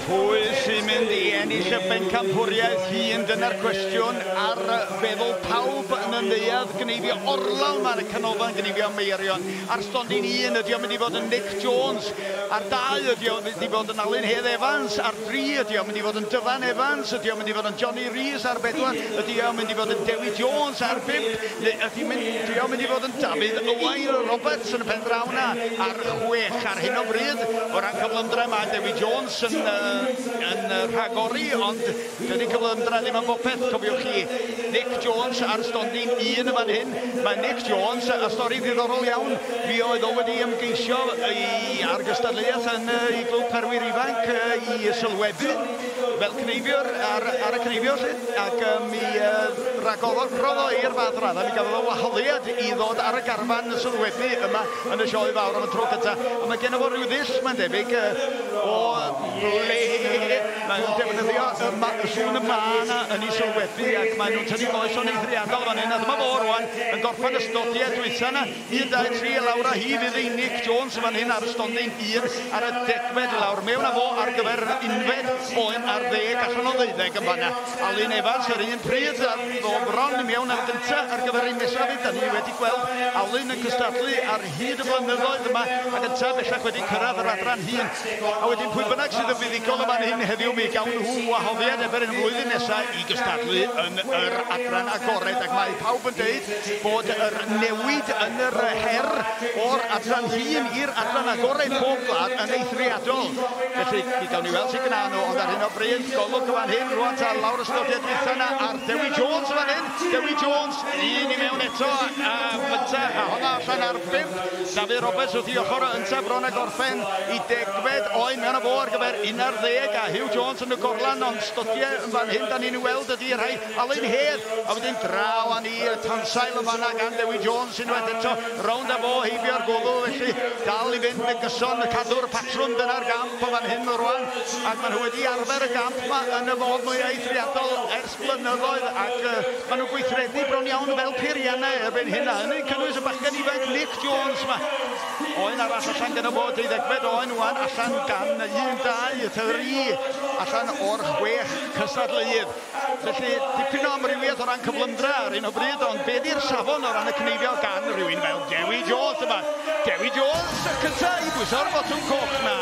Pwy sy'n mynd i ennill y bencampwriaeth hyn? Dyna'r cwestiwn ar feddwl pawb yn y neuadd. Gneifio orlawn mae'r canolfan gneifio Meirion. Ar stondin 1 ydi o'n mynd i fod yn Nick Jones. Ar 2 ydi o'n mynd i fod yn Alun Hedd Evans. Ar 3 ydi o'n mynd i fod yn Dylan Evans. Ydi o'n mynd i fod yn Johnny Rees ar 4. Ydi o'n mynd i fod yn Dewi Jones ar 5. Ydi o'n mynd i fod yn David Owain Roberts yn y pen draw na ar 6 ar hyn o bryd. O ran cyflymdra mae Dewi Jones yn rhagori, ond dydy cyflymdra ddim yn bopeth, cofiwch chi. Nick Jones ar stondin 1 fan hyn. Mae Nick Jones, a stori ddiddorol iawn, fi oedd o wedi ymgeisio ar gystadleuaeth yn ei glwb Perwyr ifanc i sylwebu fel cneifiwr ar y cneifio lle, ac mi ragorodd o i'r fath radda. Mi gafodd o wahoddiad i ddod ar y garfan y sylwebu yma yn y sioe fawr am y tro cynta. A mae gen o fo ryw ddys, mae'n debyg, o ble mae'n defnyddio y sŵn y mana yn ei sylwebu, ac mae nhw'n tynnu goes o'n eithriadol fan hyn. A dyma fo rwan yn gorffen y stodiau dwytha na. 1, 2, 3 lawr a hi fydd ei Nick Jones fan hyn ar y stondin 1 ar y 10 lawr. Mewn a fo ar gyfer unfed oen ar 10 allan o 12 yn fanna. Alun Evans yr un pryd o bron mewn ar gynta ar gyfer ein nesaf. Da ni wedi gweld Alun yn cystadlu ar hyd y blynyddoedd yma ac yn ta bellach wedi cyrraedd yr adran hun. A wedyn pwy bynnag sydd yn fuddigol yma'n hyn heddiw, mi gawn nhw wahoddiad efo'r un flwyddyn nesaf i gystadlu yn yr adran agored, ac mae pawb yn dweud bod yr newid yn yr her o'r adran hun i'r adran agored pob gwlad yn eithriadol. Felly mi gawn ni weld sy'n gyda nhw, ond ar hyn o bryd golwg fan hyn rwan ta lawr y stodiad dwytha na ar Dewi Jones fan hyn. Dewi Jones, un i mewn eto a fynta, a honna allan ar 5. David Roberts wrth i ochr o ynta bron a gorffen i 10 oen mewn a fo ar gyfer 11 a Hugh Jones yn y gorlan, ond stodiau yn fan hyn da ni'n weld ydi rhai Alun Hedd, a wedyn draw a ni tansail yn fanna gan Dewi Jones unwaith eto rownd a fo heibio'r gwddw, felly dal i fynd yn gyson y cadw'r patrwm dyna'r gamp o fan hyn rwan, ac maen nhw wedi arfer y gamp yma yn y modd mwy eithriadol ers blynyddoedd, ac maen nhw'n gweithredu bron iawn fel peiriannau erbyn hynna. Yn ein cynnwys y bachgen ifanc Nick Jones yma. Oen arall allan gan y fo 12 oen wan allan gan 1, 2, 3 allan o'r 6 cystadleuedd. Felly dipyn o amrywiaeth o ran cyflymdra ar un o bryd, ond be di'r safon o ran y cneifio gan rhywun fel Dewi Jones yma. Dewi Jones y cynta i bwyso'r botwm coch na.